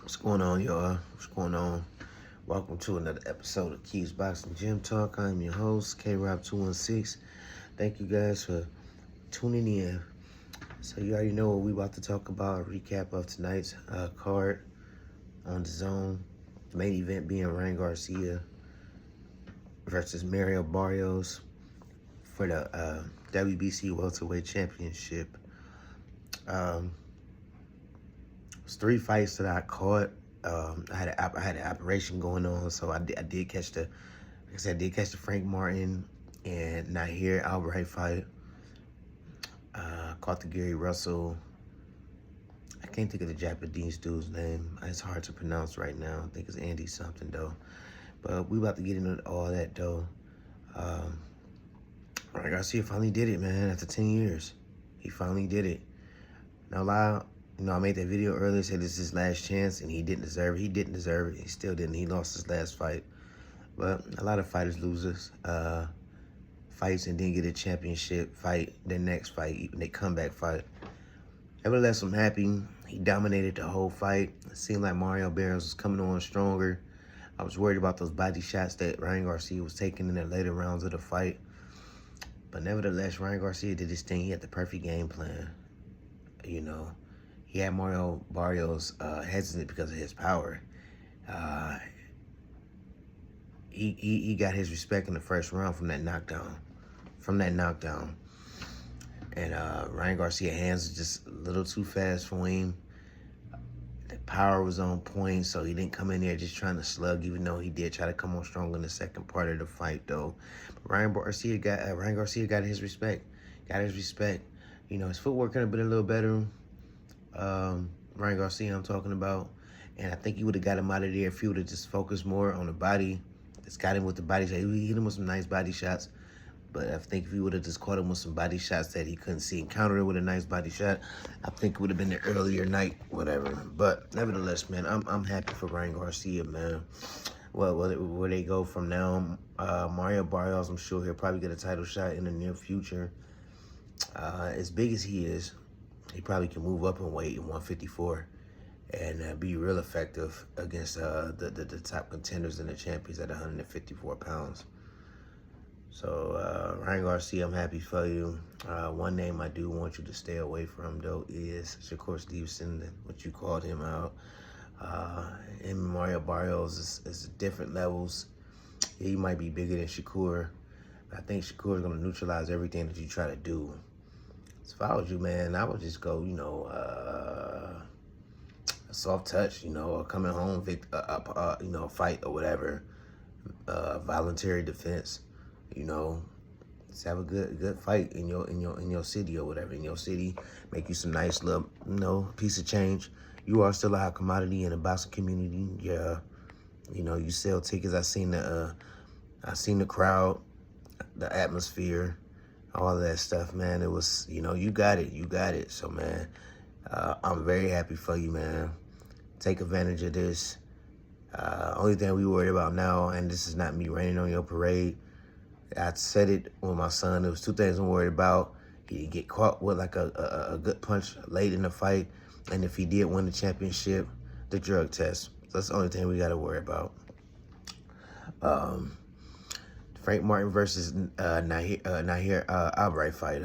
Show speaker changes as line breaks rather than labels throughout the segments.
What's going on, y'all? What's going on? Welcome to another episode of Keys Boxing Gym Talk. I'm your host, K-Rob216. Thank you guys for tuning in. So you already know what we about to talk about. A recap of tonight's card on the zone. The main event being Ryan Garcia versus Mario Barrios for the WBC Welterweight Championship. It's 3 fights that I caught. I had an operation going on, so I did catch the, like I said, I did catch the Frank Martin and Nahir Albright fight. Caught the Gary Russell. I can't think of the Japanese dude's name. It's hard to pronounce right now. I think it's Andy something though. But we about to get into all that though. Ryan Garcia finally did it, man. After 10 years, he finally did it. Now, lie. I made that video earlier, said this is his last chance, and he didn't deserve it. He didn't deserve it. He still didn't. He lost his last fight. But a lot of fighters lose fights and then get a championship fight, their next fight, even their comeback fight. Nevertheless, I'm happy. He dominated the whole fight. It seemed like Mario Barrios was coming on stronger. I was worried about those body shots that Ryan Garcia was taking in the later rounds of the fight. But nevertheless, Ryan Garcia did his thing. He had the perfect game plan. He had Mario Barrios hesitant because of his power. He got his respect in the first round from that knockdown. And Ryan Garcia's hands were just a little too fast for him. The power was on point, so he didn't come in there just trying to slug, even though he did try to come on strong in the second part of the fight, though. But Ryan Garcia got his respect. His footwork could have been a little better. Ryan Garcia, I'm talking about. And I think he would have got him out of there if he would have just focused more on the body. Just got him with the body shot. He hit him with some nice body shots. But I think if he would have just caught him with some body shots that he couldn't see and countered it with a nice body shot, I think it would have been the earlier night, whatever. But nevertheless, man, I'm happy for Ryan Garcia, man. Well, where they go from now, Mario Barrios, I'm sure he'll probably get a title shot in the near future. As big as he is, he probably can move up in weight in 154 and be real effective against the top contenders and the champions at 154 pounds. So, Ryan Garcia, I'm happy for you. One name I do want you to stay away from, though, is Shakur Stevenson, what you called him out. And Mario Barrios is different levels. Yeah, he might be bigger than Shakur. But I think Shakur is going to neutralize everything that you try to do. So if I was you, man, I would just go, a soft touch, a coming home, fight or whatever, voluntary defense. Just have a good fight in your city or whatever. In your city, make you some nice little, piece of change. You are still a hot commodity in the boxing community. Yeah, you sell tickets. I seen the crowd, the atmosphere, all of that stuff, man. It was, you got it. So, man, I'm very happy for you, man. Take advantage of this. Only thing we worry about now, and this is not me raining on your parade, I said it with my son. There was two things I'm worried about. He get caught with like a good punch late in the fight. And if he did win the championship, the drug test. So that's the only thing we got to worry about. Frank Martin versus Nahir Albright fight.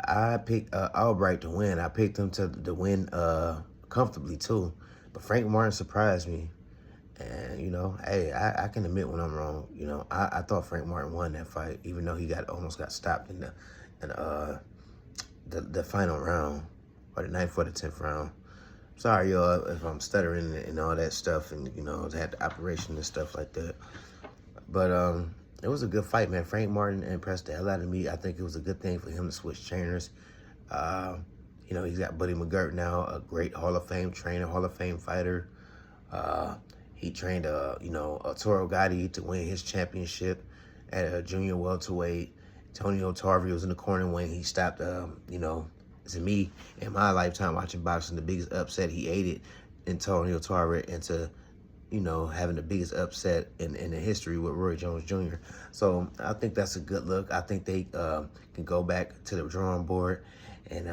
I picked Albright to win. I picked him to win comfortably too. But Frank Martin surprised me. And, hey, I can admit when I'm wrong. I thought Frank Martin won that fight, even though he almost got stopped in the final round, or the ninth or the 10th round. Sorry, y'all, if I'm stuttering and all that stuff, and, had the operation and stuff like that. But it was a good fight, man. Frank Martin impressed the hell out of me. I think it was a good thing for him to switch trainers. He's got Buddy McGirt now, a great Hall of Fame trainer, Hall of Fame fighter. He trained, Toro Gotti to win his championship at a junior welterweight. Antonio Tarver was in the corner when he stopped, to me, in my lifetime watching boxing, the biggest upset he aided Antonio Tarver into, having the biggest upset in the history with Roy Jones Jr. So I think that's a good look. I think they can go back to the drawing board and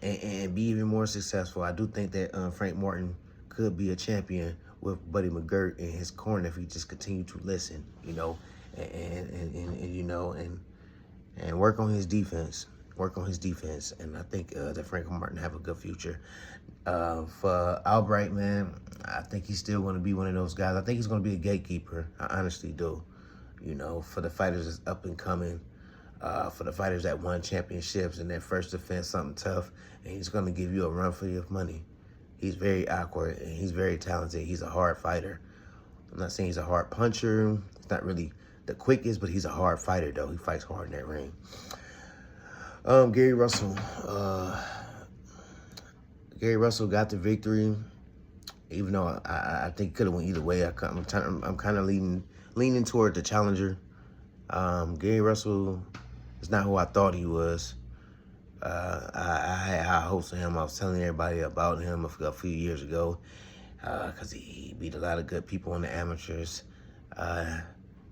and be even more successful. I do think that Frank Martin could be a champion with Buddy McGirt in his corner if he just continued to listen, you know, and you know, and work on his defense. Work on his defense, and I think that Frank Martin have a good future. For Albright, man, I think he's still going to be one of those guys. I think he's going to be a gatekeeper. I honestly do. You know, for the fighters that's up and coming, for the fighters that won championships in their first defense, something tough, and he's going to give you a run for your money. He's very awkward, and he's very talented. He's a hard fighter. I'm not saying he's a hard puncher. He's not really the quickest, but he's a hard fighter, though. He fights hard in that ring. Gary Russell. Gary Russell got the victory, even though I think could have went either way. I'm kind of leaning toward the challenger. Gary Russell is not who I thought he was. I had high hopes of him. I was telling everybody about him a few years ago because he beat a lot of good people in the amateurs.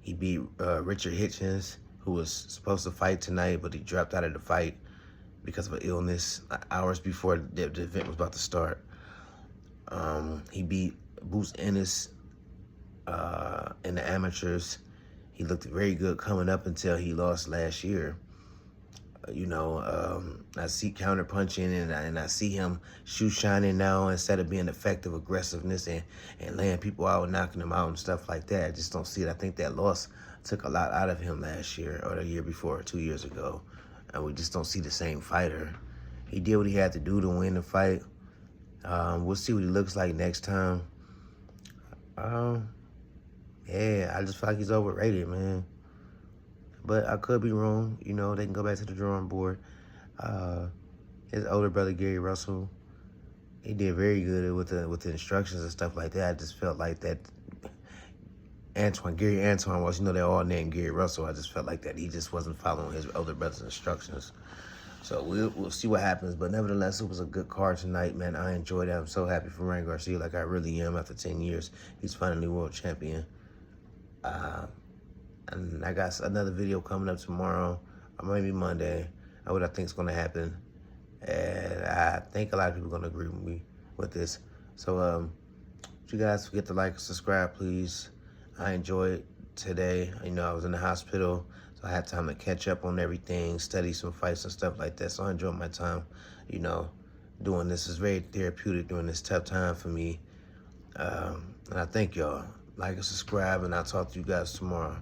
He beat Richard Hitchens, who was supposed to fight tonight, but he dropped out of the fight because of an illness hours before the event was about to start. He beat Boots Ennis in the amateurs. He looked very good coming up until he lost last year. You know, I see counter punching and I see him shoe shining now instead of being effective aggressiveness and laying people out, knocking them out and stuff like that. I just don't see it. I think that loss took a lot out of him last year or the year before, 2 years ago. And we just don't see the same fighter. He did what he had to do to win the fight. We'll see what he looks like next time. Yeah, I just feel like he's overrated, man. But I could be wrong. You know, they can go back to the drawing board. His older brother, Gary Russell, he did very good with the instructions and stuff like that. I just felt like that Gary Antoine was, you know, they're all named Gary Russell. I just felt like that he just wasn't following his older brother's instructions. So we'll see what happens. But nevertheless, it was a good card tonight, man. I enjoyed it. I'm so happy for Ryan Garcia, like I really am. After 10 years, he's finally world champion. And I got another video coming up tomorrow, or maybe Monday, what I think is going to happen. And I think a lot of people are going to agree with me with this. So you guys forget to like and subscribe, please. I enjoyed today. You know, I was in the hospital, so I had time to catch up on everything, study some fights and stuff like that. So I enjoyed my time, you know, doing this. Is very therapeutic during this tough time for me. And I thank y'all. Like and subscribe, and I'll talk to you guys tomorrow.